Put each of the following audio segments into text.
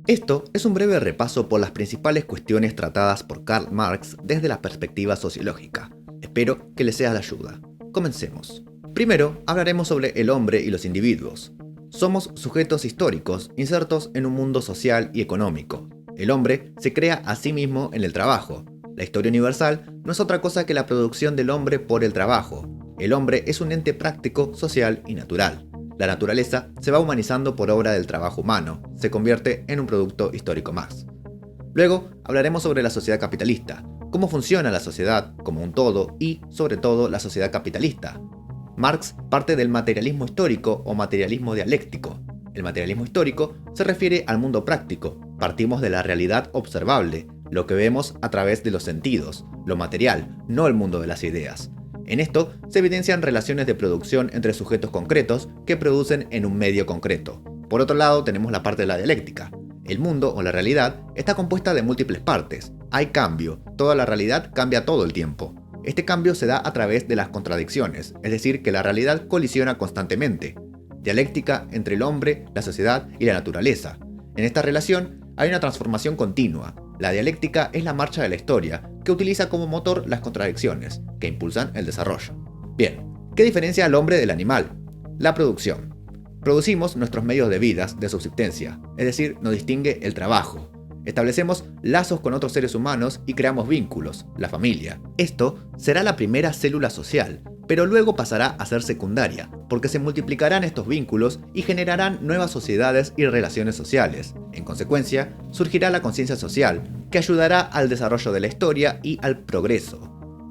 Esto es un breve repaso por las principales cuestiones tratadas por Karl Marx desde la perspectiva sociológica. Espero que les sea de ayuda. Comencemos. Primero, hablaremos sobre el hombre y los individuos. Somos sujetos históricos insertos en un mundo social y económico. El hombre se crea a sí mismo en el trabajo. La historia universal no es otra cosa que la producción del hombre por el trabajo. El hombre es un ente práctico, social y natural. La naturaleza se va humanizando por obra del trabajo humano, se convierte en un producto histórico más. Luego hablaremos sobre la sociedad capitalista, cómo funciona la sociedad como un todo y, sobre todo, la sociedad capitalista. Marx parte del materialismo histórico o materialismo dialéctico. El materialismo histórico se refiere al mundo práctico, partimos de la realidad observable, lo que vemos a través de los sentidos, lo material, no el mundo de las ideas. En esto se evidencian relaciones de producción entre sujetos concretos que producen en un medio concreto. Por otro lado tenemos la parte de la dialéctica. El mundo o la realidad está compuesta de múltiples partes. Hay cambio, toda la realidad cambia todo el tiempo. Este cambio se da a través de las contradicciones, es decir, que la realidad colisiona constantemente. Dialéctica entre el hombre, la sociedad y la naturaleza. En esta relación hay una transformación continua. La dialéctica es la marcha de la historia, que utiliza como motor las contradicciones, que impulsan el desarrollo. Bien, ¿qué diferencia al hombre del animal? La producción. Producimos nuestros medios de vida, de subsistencia, es decir, nos distingue el trabajo. Establecemos lazos con otros seres humanos y creamos vínculos, la familia. Esto será la primera célula social, pero luego pasará a ser secundaria, porque se multiplicarán estos vínculos y generarán nuevas sociedades y relaciones sociales. En consecuencia, surgirá la conciencia social, que ayudará al desarrollo de la historia y al progreso.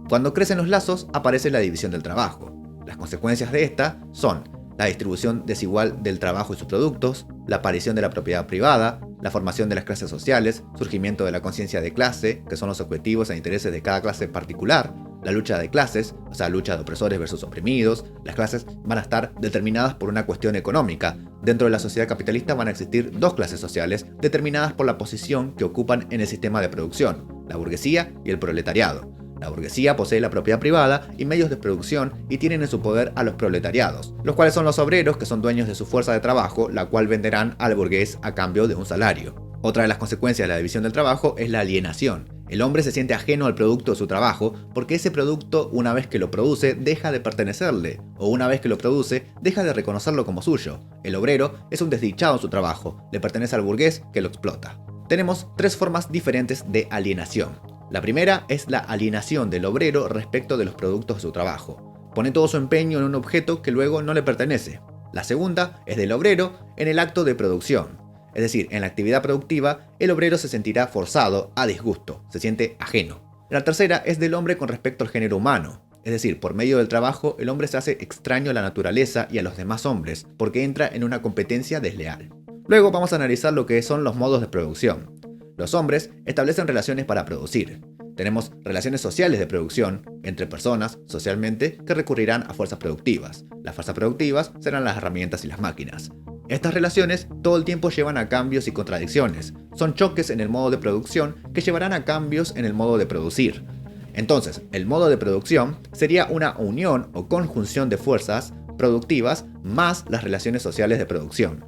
Cuando crecen los lazos, aparece la división del trabajo. Las consecuencias de esta son la distribución desigual del trabajo y sus productos, la aparición de la propiedad privada, la formación de las clases sociales, surgimiento de la conciencia de clase, que son los objetivos e intereses de cada clase particular, la lucha de clases, o sea, lucha de opresores versus oprimidos. Las clases van a estar determinadas por una cuestión económica. Dentro de la sociedad capitalista van a existir dos clases sociales determinadas por la posición que ocupan en el sistema de producción, la burguesía y el proletariado. La burguesía posee la propiedad privada y medios de producción y tienen en su poder a los proletariados, los cuales son los obreros que son dueños de su fuerza de trabajo, la cual venderán al burgués a cambio de un salario. Otra de las consecuencias de la división del trabajo es la alienación. El hombre se siente ajeno al producto de su trabajo porque ese producto, una vez que lo produce, deja de pertenecerle, o una vez que lo produce, deja de reconocerlo como suyo. El obrero es un desdichado en su trabajo, le pertenece al burgués que lo explota. Tenemos tres formas diferentes de alienación. La primera es la alienación del obrero respecto de los productos de su trabajo. Pone todo su empeño en un objeto que luego no le pertenece. La segunda es del obrero en el acto de producción. Es decir, en la actividad productiva, el obrero se sentirá forzado a disgusto, se siente ajeno. La tercera es del hombre con respecto al género humano. Es decir, por medio del trabajo, el hombre se hace extraño a la naturaleza y a los demás hombres, porque entra en una competencia desleal. Luego vamos a analizar lo que son los modos de producción. Los hombres establecen relaciones para producir. Tenemos relaciones sociales de producción entre personas, socialmente, que recurrirán a fuerzas productivas. Las fuerzas productivas serán las herramientas y las máquinas. Estas relaciones todo el tiempo llevan a cambios y contradicciones. Son choques en el modo de producción que llevarán a cambios en el modo de producir. Entonces, el modo de producción sería una unión o conjunción de fuerzas productivas más las relaciones sociales de producción.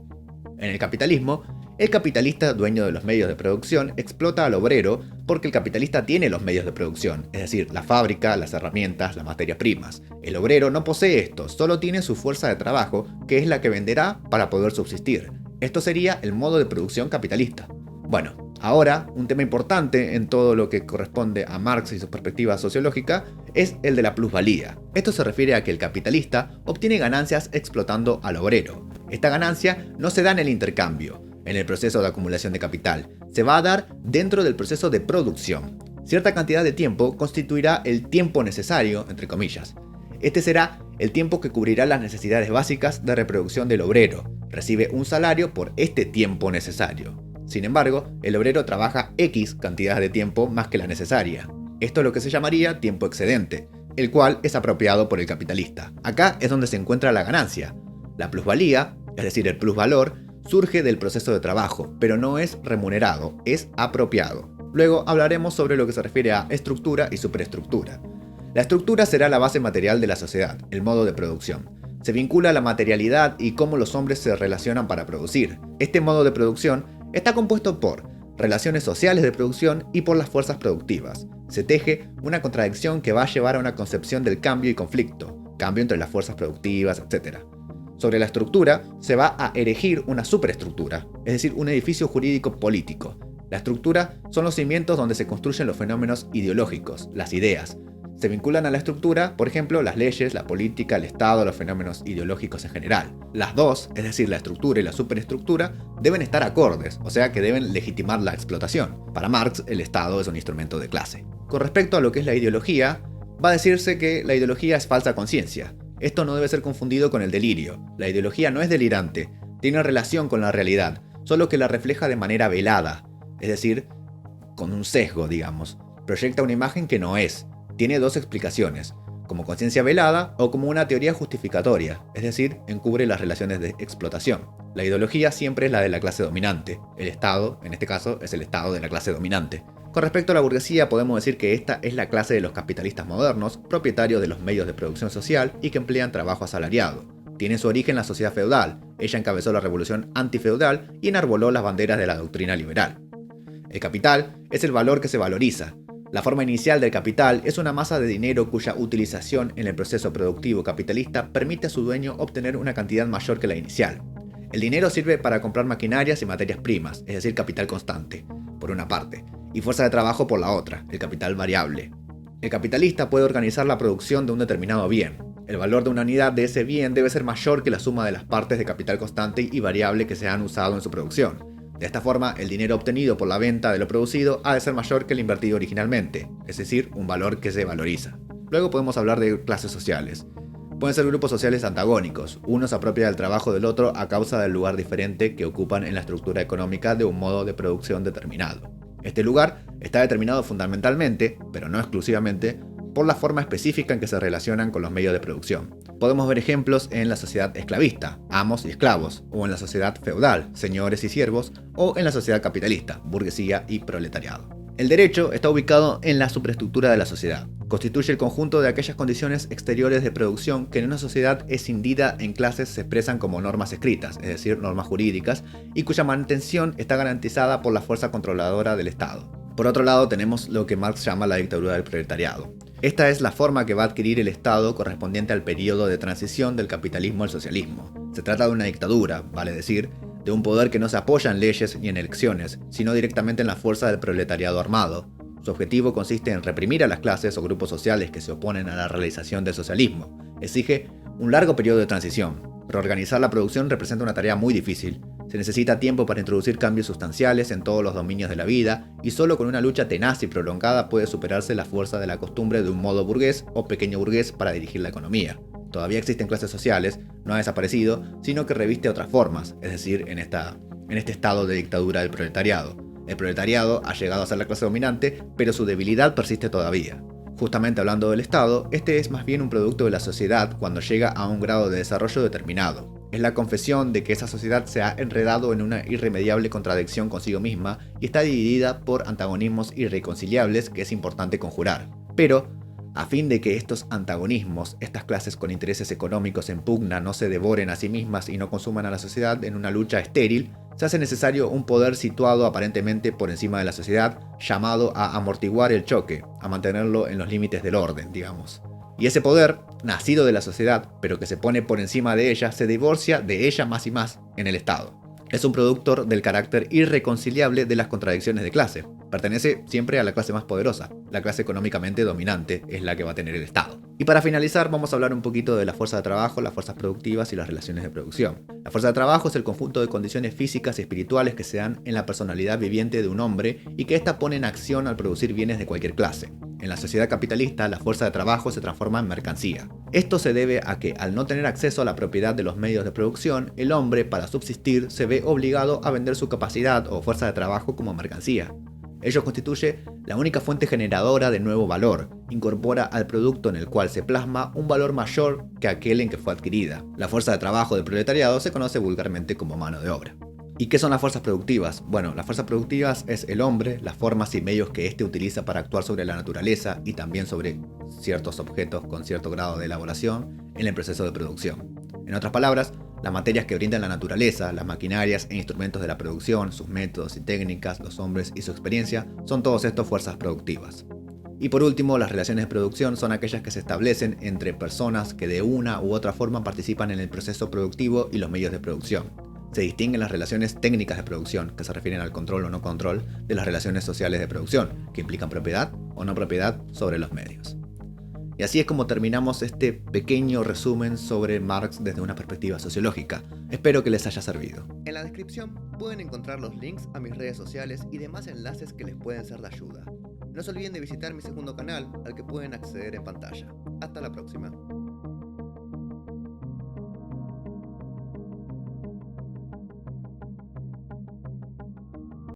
En el capitalismo, el capitalista, dueño de los medios de producción, explota al obrero porque el capitalista tiene los medios de producción, es decir, la fábrica, las herramientas, las materias primas. El obrero no posee esto, solo tiene su fuerza de trabajo, que es la que venderá para poder subsistir. Esto sería el modo de producción capitalista. Bueno, ahora, un tema importante en todo lo que corresponde a Marx y su perspectiva sociológica es el de la plusvalía. Esto se refiere a que el capitalista obtiene ganancias explotando al obrero. Esta ganancia no se da en el intercambio, en el proceso de acumulación de capital, se va a dar dentro del proceso de producción. Cierta cantidad de tiempo constituirá el tiempo necesario, entre comillas. Este será el tiempo que cubrirá las necesidades básicas de reproducción del obrero. Recibe un salario por este tiempo necesario. Sin embargo, el obrero trabaja X cantidad de tiempo más que la necesaria. Esto es lo que se llamaría tiempo excedente, el cual es apropiado por el capitalista. Acá es donde se encuentra la ganancia. La plusvalía, es decir, el plusvalor, surge del proceso de trabajo, pero no es remunerado, es apropiado. Luego hablaremos sobre lo que se refiere a estructura y superestructura. La estructura será la base material de la sociedad, el modo de producción. Se vincula a la materialidad y cómo los hombres se relacionan para producir. Este modo de producción Está compuesto por relaciones sociales de producción y por las fuerzas productivas. Se teje una contradicción que va a llevar a una concepción del cambio y conflicto, cambio entre las fuerzas productivas, etc. Sobre la estructura, se va a erigir una superestructura, es decir, un edificio jurídico político. La estructura son los cimientos donde se construyen los fenómenos ideológicos, las ideas. Se vinculan a la estructura, por ejemplo, las leyes, la política, el Estado, los fenómenos ideológicos en general. Las dos, es decir, la estructura y la superestructura, deben estar acordes, o sea que deben legitimar la explotación. Para Marx, el Estado es un instrumento de clase. Con respecto a lo que es la ideología, va a decirse que la ideología es falsa conciencia. Esto no debe ser confundido con el delirio. La ideología no es delirante, tiene relación con la realidad, solo que la refleja de manera velada, es decir, con un sesgo, digamos. Proyecta una imagen que no es. Tiene dos explicaciones, como conciencia velada o como una teoría justificatoria, es decir, encubre las relaciones de explotación. La ideología siempre es la de la clase dominante. El Estado, en este caso, es el Estado de la clase dominante. Con respecto a la burguesía, podemos decir que esta es la clase de los capitalistas modernos, propietarios de los medios de producción social y que emplean trabajo asalariado. Tiene su origen en la sociedad feudal. Ella encabezó la revolución antifeudal y enarboló las banderas de la doctrina liberal. El capital es el valor que se valoriza. La forma inicial del capital es una masa de dinero cuya utilización en el proceso productivo capitalista permite a su dueño obtener una cantidad mayor que la inicial. El dinero sirve para comprar maquinarias y materias primas, es decir, capital constante, por una parte, y fuerza de trabajo por la otra, el capital variable. El capitalista puede organizar la producción de un determinado bien. El valor de una unidad de ese bien debe ser mayor que la suma de las partes de capital constante y variable que se han usado en su producción. De esta forma, el dinero obtenido por la venta de lo producido ha de ser mayor que el invertido originalmente, es decir, un valor que se valoriza. Luego podemos hablar de clases sociales. Pueden ser grupos sociales antagónicos, uno se apropia del trabajo del otro a causa del lugar diferente que ocupan en la estructura económica de un modo de producción determinado. Este lugar está determinado fundamentalmente, pero no exclusivamente, por la forma específica en que se relacionan con los medios de producción. Podemos ver ejemplos en la sociedad esclavista, amos y esclavos, o en la sociedad feudal, señores y siervos, o en la sociedad capitalista, burguesía y proletariado. El derecho está ubicado en la superestructura de la sociedad. Constituye el conjunto de aquellas condiciones exteriores de producción que en una sociedad escindida en clases se expresan como normas escritas, es decir, normas jurídicas, y cuya mantención está garantizada por la fuerza controladora del Estado. Por otro lado, tenemos lo que Marx llama la dictadura del proletariado. Esta es la forma que va a adquirir el Estado correspondiente al periodo de transición del capitalismo al socialismo. Se trata de una dictadura, vale decir, de un poder que no se apoya en leyes ni en elecciones, sino directamente en la fuerza del proletariado armado. Su objetivo consiste en reprimir a las clases o grupos sociales que se oponen a la realización del socialismo. Exige un largo periodo de transición. Reorganizar la producción representa una tarea muy difícil. Se necesita tiempo para introducir cambios sustanciales en todos los dominios de la vida, y solo con una lucha tenaz y prolongada puede superarse la fuerza de la costumbre de un modo burgués o pequeño burgués para dirigir la economía. Todavía existen clases sociales, no ha desaparecido, sino que reviste otras formas, es decir, en este estado de dictadura del proletariado. El proletariado ha llegado a ser la clase dominante, pero su debilidad persiste todavía. Justamente hablando del Estado, este es más bien un producto de la sociedad cuando llega a un grado de desarrollo determinado. Es la confesión de que esa sociedad se ha enredado en una irremediable contradicción consigo misma y está dividida por antagonismos irreconciliables que es importante conjurar. Pero, a fin de que estos antagonismos, estas clases con intereses económicos en pugna no se devoren a sí mismas y no consuman a la sociedad en una lucha estéril, se hace necesario un poder situado aparentemente por encima de la sociedad, llamado a amortiguar el choque, a mantenerlo en los límites del orden, digamos. Y ese poder, nacido de la sociedad, pero que se pone por encima de ella, se divorcia de ella más y más en el Estado. Es un productor del carácter irreconciliable de las contradicciones de clase. Pertenece siempre a la clase más poderosa. La clase económicamente dominante es la que va a tener el Estado. Y para finalizar, vamos a hablar un poquito de la fuerza de trabajo, las fuerzas productivas y las relaciones de producción. La fuerza de trabajo es el conjunto de condiciones físicas y espirituales que se dan en la personalidad viviente de un hombre y que ésta pone en acción al producir bienes de cualquier clase. En la sociedad capitalista, la fuerza de trabajo se transforma en mercancía. Esto se debe a que, al no tener acceso a la propiedad de los medios de producción, el hombre, para subsistir, se ve obligado a vender su capacidad o fuerza de trabajo como mercancía. Ello constituye la única fuente generadora de nuevo valor, incorpora al producto en el cual se plasma un valor mayor que aquel en que fue adquirida. La fuerza de trabajo del proletariado se conoce vulgarmente como mano de obra. ¿Y qué son las fuerzas productivas? Bueno, las fuerzas productivas es el hombre, las formas y medios que éste utiliza para actuar sobre la naturaleza y también sobre ciertos objetos con cierto grado de elaboración en el proceso de producción. En otras palabras, Las materias que brindan la naturaleza, las maquinarias e instrumentos de la producción, sus métodos y técnicas, los hombres y su experiencia, son todos estos fuerzas productivas. Y por último, las relaciones de producción son aquellas que se establecen entre personas que de una u otra forma participan en el proceso productivo y los medios de producción. Se distinguen las relaciones técnicas de producción, que se refieren al control o no control, de las relaciones sociales de producción, que implican propiedad o no propiedad sobre los medios. Y así es como terminamos este pequeño resumen sobre Marx desde una perspectiva sociológica. Espero que les haya servido. En la descripción pueden encontrar los links a mis redes sociales y demás enlaces que les pueden ser de ayuda. No se olviden de visitar mi segundo canal, al que pueden acceder en pantalla. Hasta la próxima.